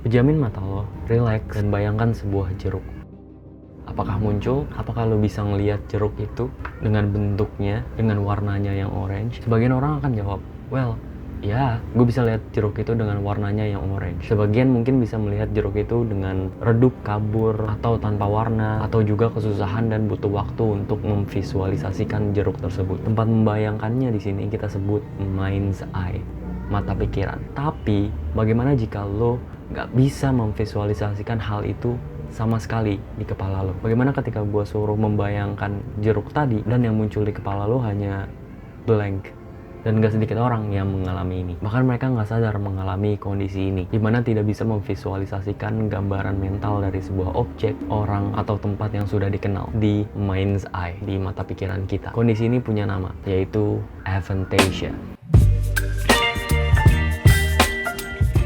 Pejamin mata lo, relax, dan bayangkan sebuah jeruk. Apakah muncul? Apakah lo bisa ngelihat jeruk itu dengan bentuknya, dengan warnanya yang orange? Sebagian orang akan jawab, well, ya, gue bisa lihat jeruk itu dengan warnanya yang orange. Sebagian mungkin bisa melihat jeruk itu dengan redup, kabur, atau tanpa warna, atau juga kesusahan dan butuh waktu untuk memvisualisasikan jeruk tersebut. Tempat membayangkannya di sini kita sebut mind's eye, mata pikiran. Tapi, bagaimana jika lo nggak bisa memvisualisasikan hal itu sama sekali di kepala lo? Bagaimana ketika gue suruh membayangkan jeruk tadi dan yang muncul di kepala lo hanya blank? Dan gak sedikit orang yang mengalami ini. Bahkan mereka gak sadar mengalami kondisi ini, dimana tidak bisa memvisualisasikan gambaran mental dari sebuah objek, orang, atau tempat yang sudah dikenal di mind's eye, di mata pikiran kita. Kondisi ini punya nama, yaitu aphantasia.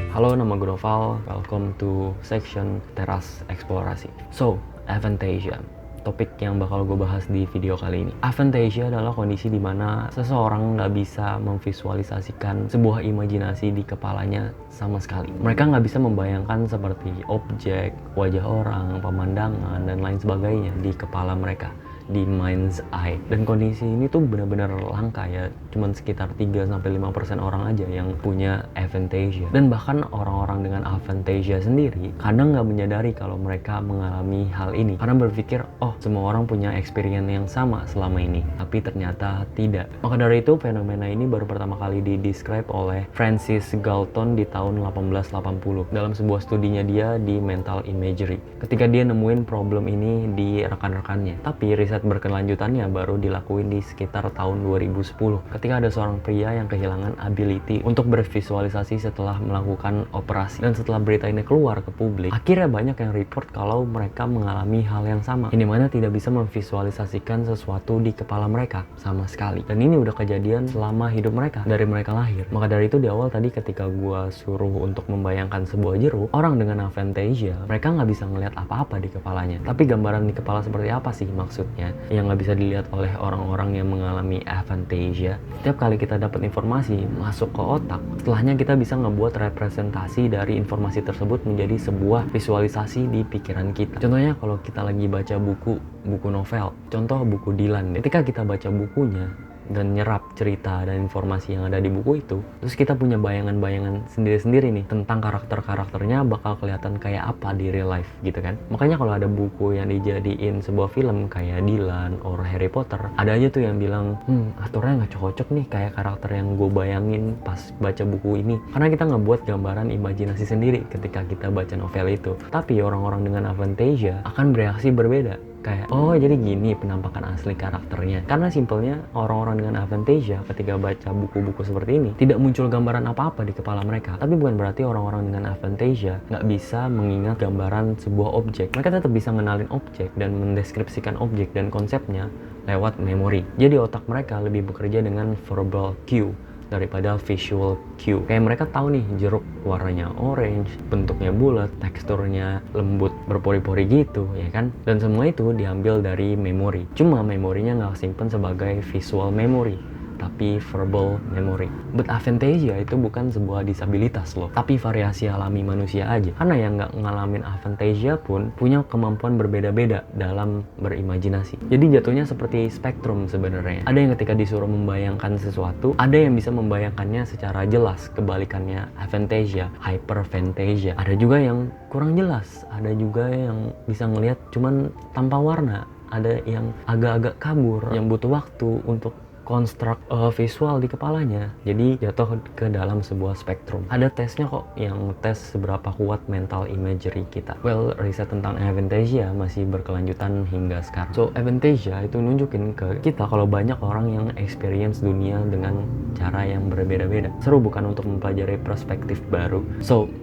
Halo, nama gue Noval. Welcome to section teras eksplorasi. So, aphantasia, topik yang bakal gue bahas di video kali ini. Aphantasia adalah kondisi di mana seseorang nggak bisa memvisualisasikan sebuah imajinasi di kepalanya sama sekali. Mereka nggak bisa membayangkan seperti objek, wajah orang, pemandangan, dan lain sebagainya di kepala mereka, di mind's eye. Dan kondisi ini tuh benar-benar langka ya, cuman sekitar 3-5% orang aja yang punya aphantasia. Dan bahkan orang-orang dengan aphantasia sendiri kadang nggak menyadari kalau mereka mengalami hal ini, karena berpikir, oh, semua orang punya experience yang sama selama ini, tapi ternyata tidak. Maka dari itu, fenomena ini baru pertama kali di-describe oleh Francis Galton di tahun 1880 dalam sebuah studinya dia di mental imagery, ketika dia nemuin problem ini di rekan-rekannya. Tapi riset berkelanjutannya baru dilakuin di sekitar tahun 2010 ketika ada seorang pria yang kehilangan ability untuk bervisualisasi setelah melakukan operasi. Dan setelah berita ini keluar ke publik, akhirnya banyak yang report kalau mereka mengalami hal yang sama, ini mana tidak bisa memvisualisasikan sesuatu di kepala mereka sama sekali. Dan ini udah kejadian selama hidup mereka, dari mereka lahir. Maka dari itu di awal tadi ketika gua suruh untuk membayangkan sebuah jeruk, orang dengan aphantasia, mereka nggak bisa ngelihat apa-apa di kepalanya. Tapi gambaran di kepala seperti apa sih maksudnya yang nggak bisa dilihat oleh orang-orang yang mengalami aphantasia? Setiap kali kita dapat informasi masuk ke otak, setelahnya kita bisa ngebuat representasi dari informasi tersebut menjadi sebuah visualisasi di pikiran kita. Contohnya kalau kita lagi baca buku novel, contoh buku Dylan. Ketika kita baca bukunya dan nyerap cerita dan informasi yang ada di buku itu, terus kita punya bayangan-bayangan sendiri-sendiri nih tentang karakter-karakternya bakal kelihatan kayak apa di real life gitu kan. Makanya kalau ada buku yang dijadiin sebuah film kayak Dylan or Harry Potter, ada aja tuh yang bilang, aktornya nggak cocok nih kayak karakter yang gue bayangin pas baca buku ini, karena kita ngebuat gambaran imajinasi sendiri ketika kita baca novel itu. Tapi orang-orang dengan aphantasia akan bereaksi berbeda, kayak, oh jadi gini penampakan asli karakternya. Karena simpelnya orang-orang dengan aphantasia ketika baca buku-buku seperti ini tidak muncul gambaran apa-apa di kepala mereka. Tapi bukan berarti orang-orang dengan aphantasia nggak bisa mengingat gambaran sebuah objek. Mereka tetap bisa ngenalin objek dan mendeskripsikan objek dan konsepnya lewat memori. Jadi otak mereka lebih bekerja dengan verbal cue daripada visual cue. Kayak mereka tahu nih jeruk warnanya orange, bentuknya bulat, teksturnya lembut berpori-pori gitu ya kan. Dan semua itu diambil dari memori. Cuma memorinya nggak simpen sebagai visual memory, tapi verbal memory. But aphantasia itu bukan sebuah disabilitas loh, tapi variasi alami manusia aja. Karena yang nggak ngalamin aphantasia pun punya kemampuan berbeda-beda dalam berimajinasi. Jadi jatuhnya seperti spektrum sebenarnya. Ada yang ketika disuruh membayangkan sesuatu, ada yang bisa membayangkannya secara jelas. Kebalikannya aphantasia, hyperphantasia. Ada juga yang kurang jelas, ada juga yang bisa ngelihat cuman tanpa warna, ada yang agak-agak kabur, yang butuh waktu untuk konstruk visual di kepalanya. Jadi jatuh ke dalam sebuah spektrum. Ada tesnya kok yang tes seberapa kuat mental imagery kita. Well, riset tentang aphantasia masih berkelanjutan hingga sekarang. So, aphantasia itu nunjukin ke kita kalau banyak orang yang experience dunia dengan cara yang berbeda-beda. Seru bukan untuk mempelajari perspektif baru. So,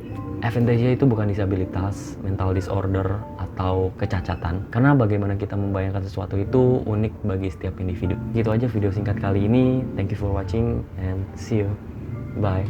aphantasia itu bukan disabilitas, mental disorder, atau kecacatan. Karena bagaimana kita membayangkan sesuatu itu unik bagi setiap individu. Gitu aja video singkat kali ini. Thank you for watching and see you. Bye.